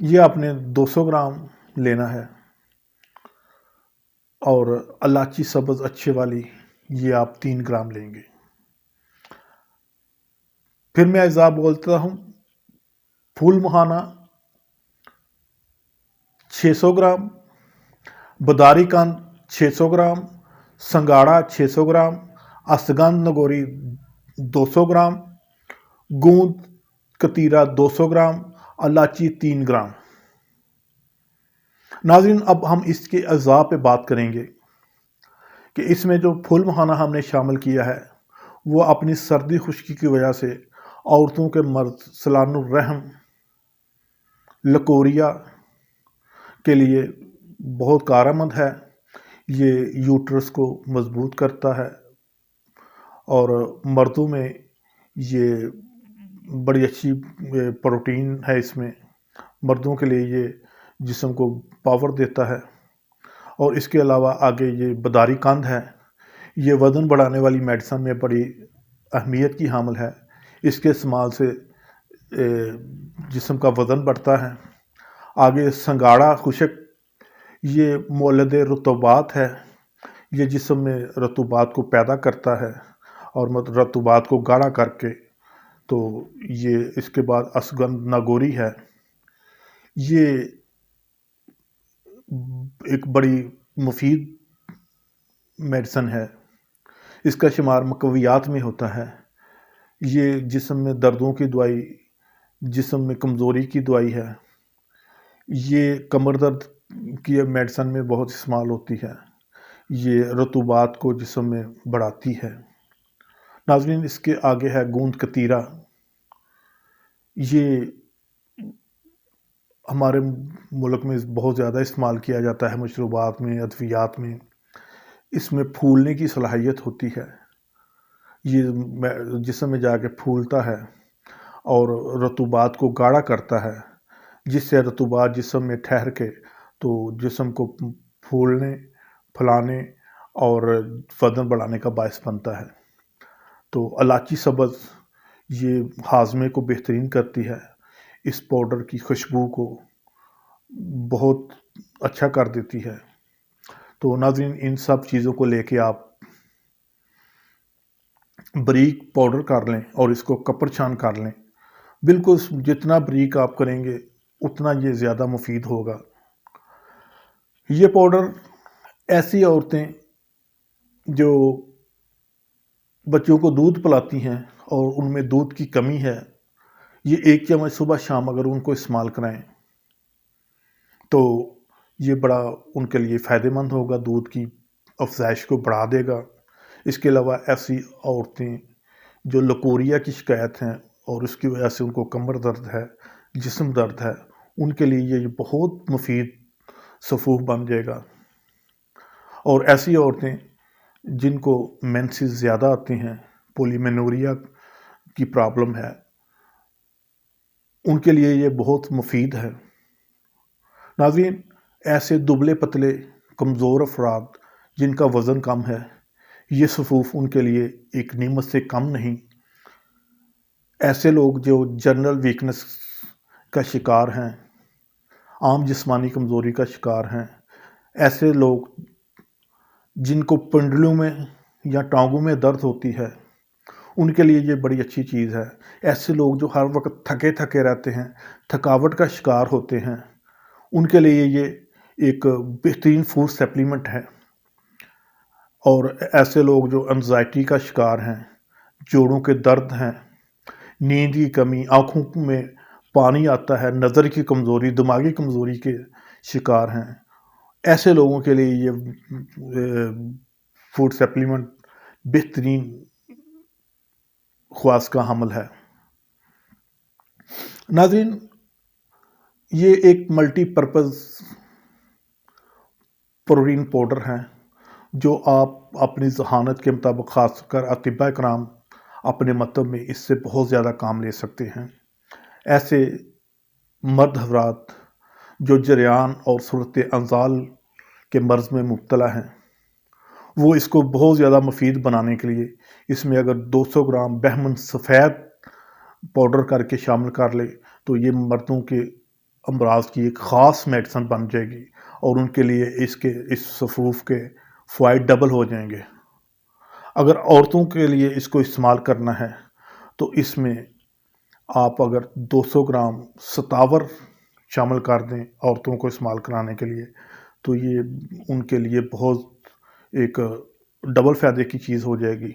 یہ آپ نے 200 گرام لینا ہے، اور الائچی سبز اچھے والی یہ آپ 3 گرام لیں گے۔ پھر میں اجزاء بولتا ہوں: پھول مہانا 600 گرام، بداری کند 600 گرام، سنگاڑا 600 گرام، اسگند نگوری 200 گرام، گوند کتیرا 200 گرام، الائچی 3 گرام۔ ناظرین، اب ہم اس کے اجزاء پہ بات کریں گے کہ اس میں جو پھول مہانا ہم نے شامل کیا ہے وہ اپنی سردی خشکی کی وجہ سے عورتوں کے مرض سلان الرحم، لکوریا کے لیے بہت کارآمد ہے۔ یہ یوٹرس کو مضبوط کرتا ہے، اور مردوں میں یہ بڑی اچھی پروٹین ہے اس میں، مردوں کے لیے یہ جسم کو پاور دیتا ہے۔ اور اس کے علاوہ آگے یہ بداری کند ہے، یہ وزن بڑھانے والی میڈیسن میں بڑی اہمیت کی حامل ہے۔ اس کے استعمال سے جسم کا وزن بڑھتا ہے۔ آگے سنگاڑا خشک، یہ مولد رطوبات ہے، یہ جسم میں رطوبات کو پیدا کرتا ہے اور رطوبات کو گاڑھا کر کے تو یہ اس کے بعد اسگند ناگوری ہے، یہ ایک بڑی مفید میڈیسن ہے۔ اس کا شمار مقویات میں ہوتا ہے۔ یہ جسم میں دردوں کی دوائی، جسم میں کمزوری کی دوائی ہے۔ یہ کمر درد کی میڈیسن میں بہت استعمال ہوتی ہے۔ یہ رطوبات کو جسم میں بڑھاتی ہے۔ ناظرین، اس کے آگے ہے گوند کتیرا۔ یہ ہمارے ملک میں بہت زیادہ استعمال کیا جاتا ہے، مشروبات میں، ادویات میں۔ اس میں پھولنے کی صلاحیت ہوتی ہے، یہ جسم میں جا کے پھولتا ہے اور رطوبات کو گاڑھا کرتا ہے، جس سے رطوبات جسم میں ٹھہر کے تو جسم کو پھولنے، پھلانے اور وزن بڑھانے کا باعث بنتا ہے۔ تو الائچی سبز یہ ہاضمے کو بہترین کرتی ہے، اس پاؤڈر کی خوشبو کو بہت اچھا کر دیتی ہے۔ تو ناظرین، ان سب چیزوں کو لے کے آپ بریک پاؤڈر کر لیں اور اس کو کپر چھان کر لیں۔ بالکل جتنا بریک آپ کریں گے اتنا یہ زیادہ مفید ہوگا۔ یہ پاؤڈر ایسی عورتیں جو بچوں کو دودھ پلاتی ہیں اور ان میں دودھ کی کمی ہے، یہ 1 چمچ صبح شام اگر ان کو استعمال کرائیں تو یہ بڑا ان کے لیے فائدہ مند ہوگا، دودھ کی افزائش کو بڑھا دے گا۔ اس کے علاوہ ایسی عورتیں جو لکوریا کی شکایت ہیں اور اس کی وجہ سے ان کو کمر درد ہے، جسم درد ہے، ان کے لیے یہ بہت مفید صفوف بن جائے گا۔ اور ایسی عورتیں جن کو مینسز زیادہ آتی ہیں، پولیمینوریا کی پرابلم ہے، ان کے لیے یہ بہت مفید ہے۔ ناظرین، ایسے دبلے پتلے کمزور افراد جن کا وزن کم ہے، یہ صفوف ان کے لیے ایک نعمت سے کم نہیں۔ ایسے لوگ جو جنرل ویکنس کا شکار ہیں، عام جسمانی کمزوری کا شکار ہیں، ایسے لوگ جن کو پنڈلوں میں یا ٹانگوں میں درد ہوتی ہے، ان کے لیے یہ بڑی اچھی چیز ہے۔ ایسے لوگ جو ہر وقت تھکے تھکے رہتے ہیں، تھکاوٹ کا شکار ہوتے ہیں، ان کے لیے یہ ایک بہترین فوڈ سپلیمنٹ ہے۔ اور ایسے لوگ جو انزائٹی کا شکار ہیں، جوڑوں کے درد ہیں، نیند کی کمی، آنکھوں میں پانی آتا ہے، نظر کی کمزوری، دماغی کمزوری کے شکار ہیں، ایسے لوگوں کے لیے یہ فوڈ سپلیمنٹ بہترین خواص کا حامل ہے۔ ناظرین، یہ ایک ملٹی پرپز پروٹین پاؤڈر ہے جو آپ اپنی ذہانت کے مطابق، خاص کر اطباء کرام اپنے مطلب میں اس سے بہت زیادہ کام لے سکتے ہیں۔ ایسے مرد حضرات جو جریان اور صورت انزال کے مرض میں مبتلا ہیں، وہ اس کو بہت زیادہ مفید بنانے کے لیے اس میں اگر 200 گرام بہمن سفید پاؤڈر کر کے شامل کر لے تو یہ مردوں کے امراض کی ایک خاص میڈیسن بن جائے گی، اور ان کے لیے اس صفوف کے فوائد ڈبل ہو جائیں گے۔ اگر عورتوں کے لیے اس کو استعمال کرنا ہے تو اس میں آپ اگر 200 گرام ستاور شامل کر دیں عورتوں کو استعمال کرانے کے لیے، تو یہ ان کے لیے بہت ایک ڈبل فائدے کی چیز ہو جائے گی۔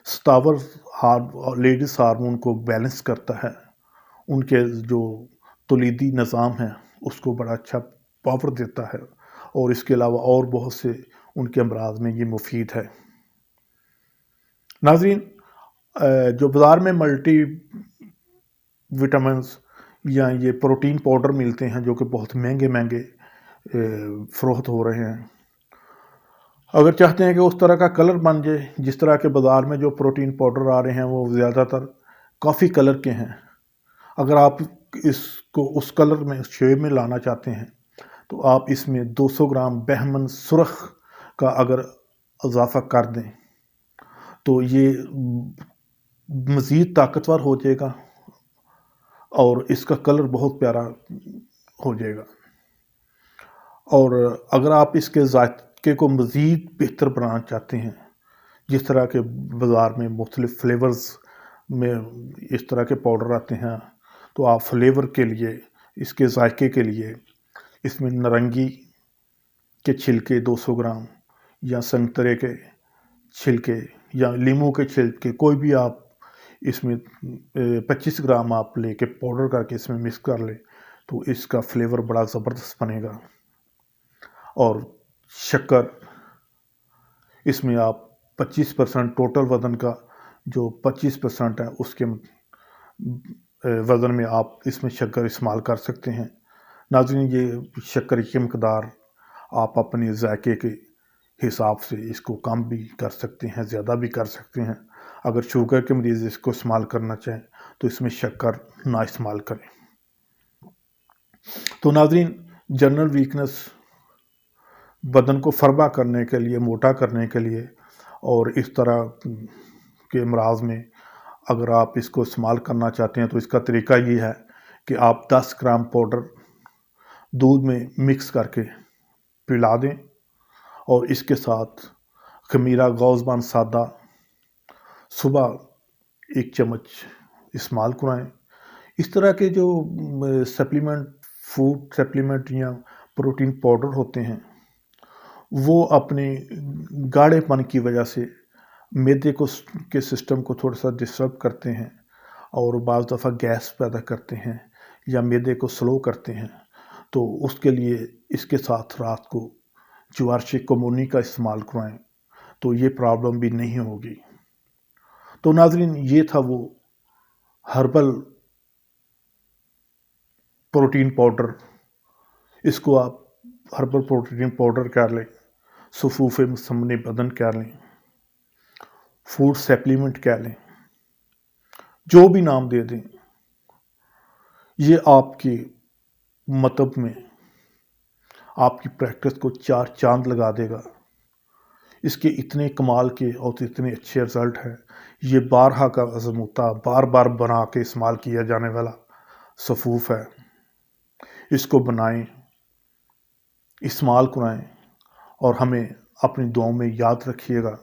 ستاور لیڈیز ہارمون کو بیلنس کرتا ہے، ان کے جو تولیدی نظام ہے اس کو بڑا اچھا پاور دیتا ہے، اور اس کے علاوہ اور بہت سے ان کے امراض میں یہ مفید ہے۔ ناظرین، جو بازار میں ملٹی وٹامنز یا یہ پروٹین پاؤڈر ملتے ہیں جو کہ بہت مہنگے فروخت ہو رہے ہیں، اگر چاہتے ہیں کہ اس طرح کا کلر بن جائے جس طرح کے بازار میں جو پروٹین پاؤڈر آ رہے ہیں وہ زیادہ تر کافی کلر کے ہیں، اگر آپ اس کو اس کلر میں اس شیپ میں لانا چاہتے ہیں تو آپ اس میں 200 گرام بہمن سرخ کا اگر اضافہ کر دیں تو یہ مزید طاقتور ہو جائے گا اور اس کا کلر بہت پیارا ہو جائے گا۔ اور اگر آپ اس کے ذائقے کو مزید بہتر بنانا چاہتے ہیں، جس طرح کے بازار میں مختلف فلیورز میں اس طرح کے پاؤڈر آتے ہیں، تو آپ فلیور کے لیے، اس کے ذائقے کے لیے اس میں نارنگی کے چھلکے 200 گرام یا سنترے کے چھلکے یا لیموں کے چھلکے، کوئی بھی آپ اس میں 25 گرام آپ لے کے پاؤڈر کر کے اس میں مکس کر لیں تو اس کا فلیور بڑا زبردست بنے گا۔ اور شکر، اس میں آپ 25% ٹوٹل وزن کا جو 25% ہے اس کے وزن میں آپ اس میں شکر استعمال کر سکتے ہیں۔ ناظرین، یہ شکر کی مقدار آپ اپنے ذائقے کے حساب سے اس کو کم بھی کر سکتے ہیں، زیادہ بھی کر سکتے ہیں۔ اگر شوگر کے مریض اس کو استعمال کرنا چاہیں تو اس میں شکر نہ استعمال کریں۔ تو ناظرین، جنرل ویکنس، بدن کو فربا کرنے کے لیے، موٹا کرنے کے لیے، اور اس طرح کے امراض میں اگر آپ اس کو استعمال کرنا چاہتے ہیں تو اس کا طریقہ یہ ہے کہ آپ 10 گرام پاؤڈر دودھ میں مکس کر کے پلا دیں، اور اس کے ساتھ خمیرہ گوزبان سادہ صبح 1 چمچ استعمال کرائیں۔ اس طرح کے جو فوڈ سپلیمنٹ یا پروٹین پاؤڈر ہوتے ہیں وہ اپنے گاڑھے پن کی وجہ سے معدے کے سسٹم کو تھوڑا سا ڈسٹرب کرتے ہیں، اور بعض دفعہ گیس پیدا کرتے ہیں یا معدے کو سلو کرتے ہیں، تو اس کے لیے اس کے ساتھ رات کو جوار کمونی کا استعمال کرائیں تو یہ پرابلم بھی نہیں ہوگی۔ تو ناظرین، یہ تھا وہ ہربل پروٹین پاؤڈر۔ اس کو آپ ہربل پروٹین پاؤڈر کر لیں، صفوف مسمن بدن کہہ لیں، فوڈ سپلیمنٹ کہہ لیں، جو بھی نام دے دیں، یہ آپ کے مطلب میں آپ کی پریکٹس کو 4 چاند لگا دے گا۔ اس کے اتنے کمال کے اور اتنے اچھے رزلٹ ہیں۔ یہ بارہا کا آزمودہ، بار بار بنا کے استعمال کیا جانے والا صفوف ہے۔ اس کو بنائیں، استعمال کرائیں، اور ہمیں اپنی دعاؤں میں یاد رکھیے گا۔